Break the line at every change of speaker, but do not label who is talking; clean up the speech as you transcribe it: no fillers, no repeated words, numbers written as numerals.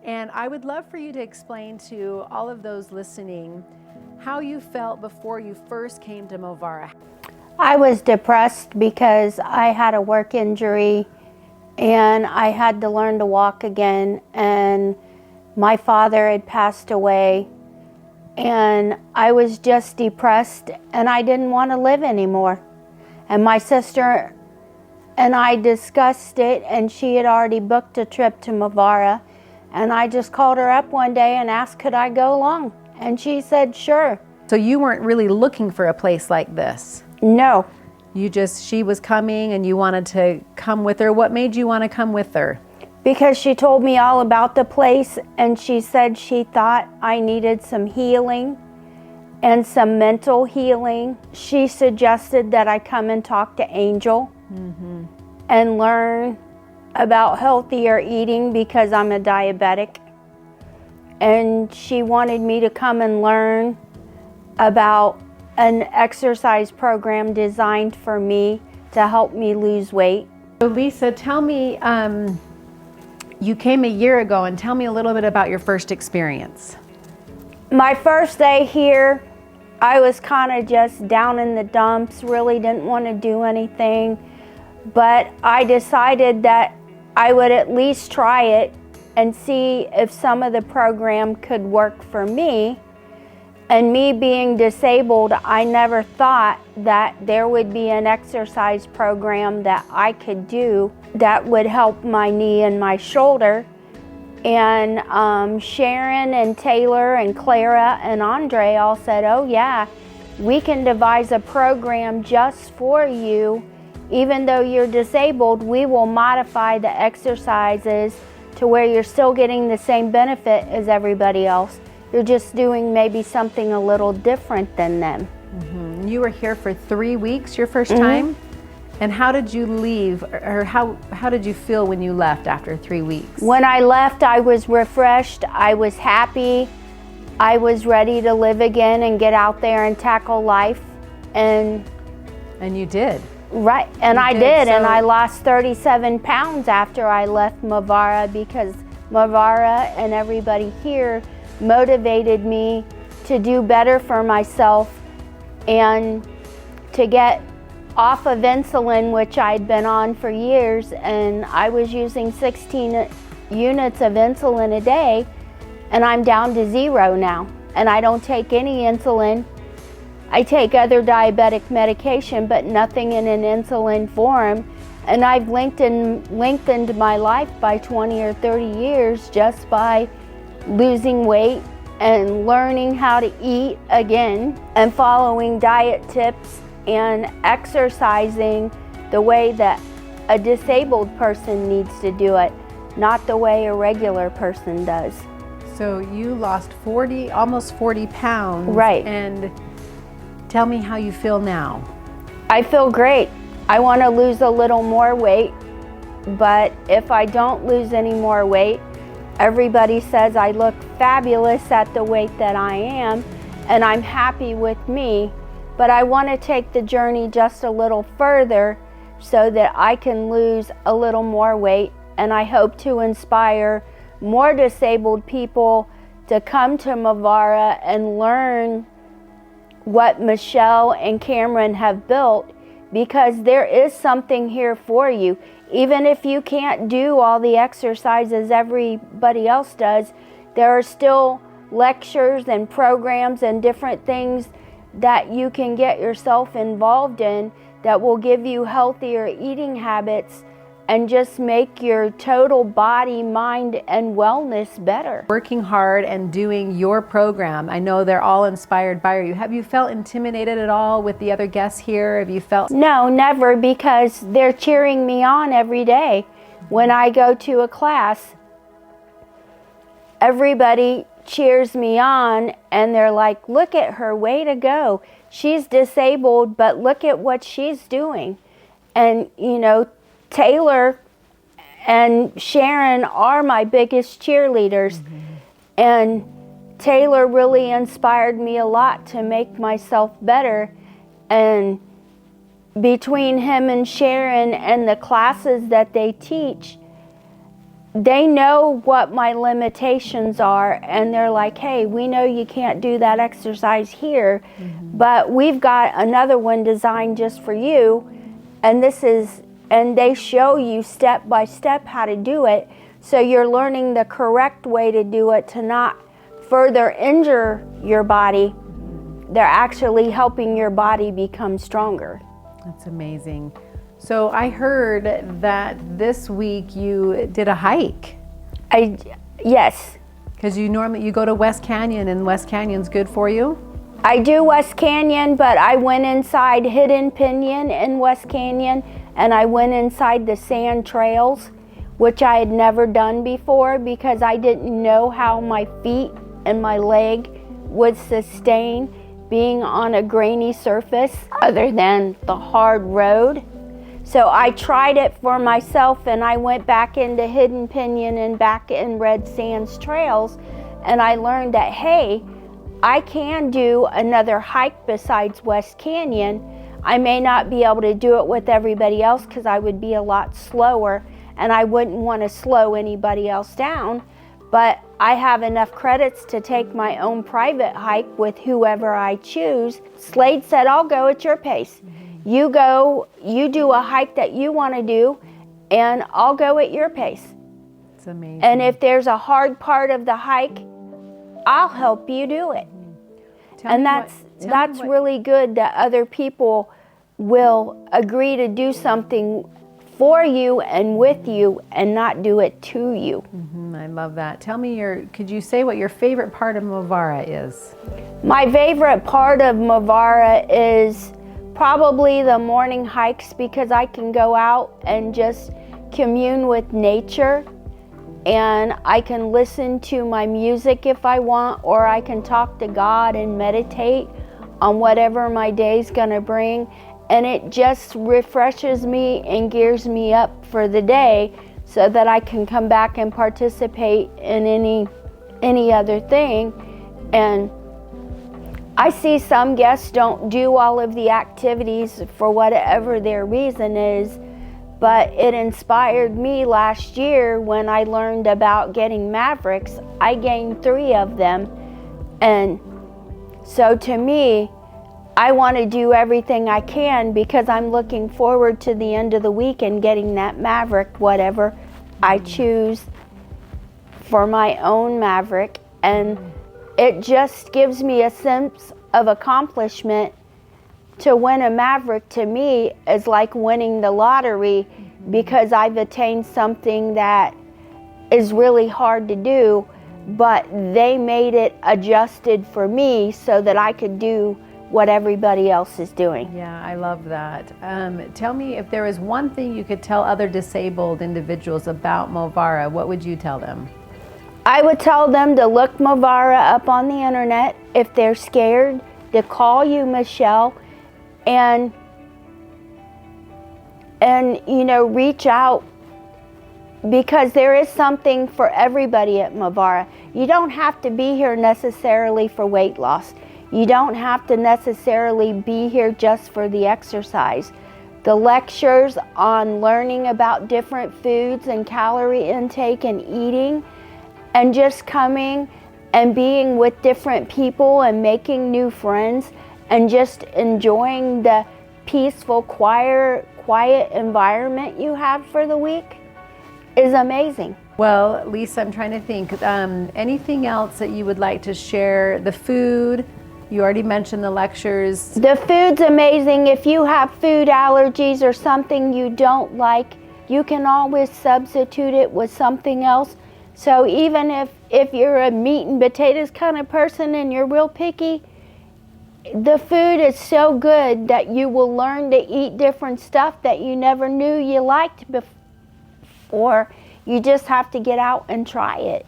And I would love for you to explain to all of those listening how you felt before you first came to Movara.
I was depressed because I had a work injury and I had to learn to walk again, and my father had passed away, and I was just depressed and I didn't want to live anymore. And my sister and I discussed it, and she had already booked a trip to Movara, and I just called her up one day and asked could I go along, and she said sure.
So you weren't really looking for a place like this?
No.
She was coming and you wanted to come with her. What made you want to come with her?
Because she told me all about the place, and she said she thought I needed some healing and some mental healing. She suggested that I come and talk to Angel and learn about healthier eating because I'm a diabetic. And she wanted me to come and learn about an exercise program designed for me to help me lose weight.
So Lisa, tell me, you came a year ago, and tell me a little bit about your first experience.
My first day here, I was kind of just down in the dumps, really didn't want to do anything, but I decided that I would at least try it and see if some of the program could work for me. And me being disabled, I never thought that there would be an exercise program that I could do that would help my knee and my shoulder. And Sharon and Taylor and Clara and Andre all said, oh yeah, we can devise a program just for you. Even though you're disabled, we will modify the exercises to where you're still getting the same benefit as everybody else. You're just doing maybe something a little different than them.
You were here for 3 weeks, your first time? And how did you leave, or how did you feel when you left after 3 weeks?
When I left, I was refreshed, I was happy, I was ready to live again and get out there and tackle life. And
you did.
Right, and I did, and I lost 37 pounds after I left Movara, because Movara and everybody here motivated me to do better for myself and to get off of insulin, which I'd been on for years, and I was using 16 units of insulin a day, and I'm down to 0 now, and I don't take any insulin. I take other diabetic medication, but nothing in an insulin form, and I've lengthened my life by 20 or 30 years just by losing weight and learning how to eat again and following diet tips and exercising the way that a disabled person needs to do it, not the way a regular person does.
So you lost almost 40 pounds.
Right.
And tell me how you feel now.
I feel great. I want to lose a little more weight, but if I don't lose any more weight, everybody says I look fabulous at the weight that I am, and I'm happy with me, but I want to take the journey just a little further so that I can lose a little more weight, and I hope to inspire more disabled people to come to Movara and learn what Michelle and Cameron have built, because there is something here for you. Even if you can't do all the exercises everybody else does, there are still lectures and programs and different things that you can get yourself involved in that will give you healthier eating habits and just make your total body, mind, and wellness better.
Working hard and doing your program, I know they're all inspired by you. Have you felt intimidated at all with the other guests here? Have you felt?
No, never, because they're cheering me on every day. When I go to a class, everybody cheers me on, and they're like, look at her, way to go. She's disabled, but look at what she's doing. And, you know, Taylor and Sharon are my biggest cheerleaders. And Taylor really inspired me a lot to make myself better. And between him and Sharon and the classes that they teach, they know what my limitations are, and they're like, hey, we know you can't do that exercise here, but we've got another one designed just for you, and they show you step by step how to do it, so you're learning the correct way to do it to not further injure your body. They're actually helping your body become stronger.
That's amazing. So I heard that this week you did a hike.
Yes.
Because you go to West Canyon, and West Canyon's good for you?
I do West Canyon, but I went inside Hidden Pinyon in West Canyon, and I went inside the sand trails, which I had never done before because I didn't know how my feet and my leg would sustain being on a grainy surface other than the hard road. So I tried it for myself, and I went back into Hidden Pinyon and back in Red Sands trails, and I learned that, hey, I can do another hike besides West Canyon. I may not be able to do it with everybody else because I would be a lot slower, and I wouldn't want to slow anybody else down, but I have enough credits to take my own private hike with whoever I choose. Slade said, I'll go at your pace. You go, you do a hike that you want to do, and I'll go at your pace.
It's amazing.
And if there's a hard part of the hike, I'll help you do it. And that's really good that other people will agree to do something for you and with you and not do it to you.
I love that. Tell me could you say what your favorite part of Movara is?
My favorite part of Movara is probably the morning hikes, because I can go out and just commune with nature, and I can listen to my music if I want, or I can talk to God and meditate on whatever my day's gonna bring, and it just refreshes me and gears me up for the day so that I can come back and participate in any other thing. And I see some guests don't do all of the activities for whatever their reason is, but it inspired me last year when I learned about getting Mavericks. I gained 3 of them, and so to me, I want to do everything I can because I'm looking forward to the end of the week and getting that Maverick, whatever I choose for my own Maverick, and it just gives me a sense of accomplishment. To win a Maverick to me is like winning the lottery, because I've attained something that is really hard to do, but they made it adjusted for me so that I could do what everybody else is doing.
Yeah, I love that. Tell me, if there was one thing you could tell other disabled individuals about Movara, what would you tell them?
I would tell them to look Movara up on the internet. If they're scared, to call you, Michelle, and reach out, because there is something for everybody at Movara. You don't have to be here necessarily for weight loss. You don't have to necessarily be here just for the exercise. The lectures on learning about different foods and calorie intake and eating, and just coming and being with different people and making new friends and just enjoying the peaceful, quiet environment you have for the week is amazing.
Well, Lisa, I'm trying to think. Anything else that you would like to share? The food, you already mentioned the lectures.
The food's amazing. If you have food allergies or something you don't like, you can always substitute it with something else. So even if you're a meat and potatoes kind of person and you're real picky, the food is so good that you will learn to eat different stuff that you never knew you liked before. You just have to get out and try it.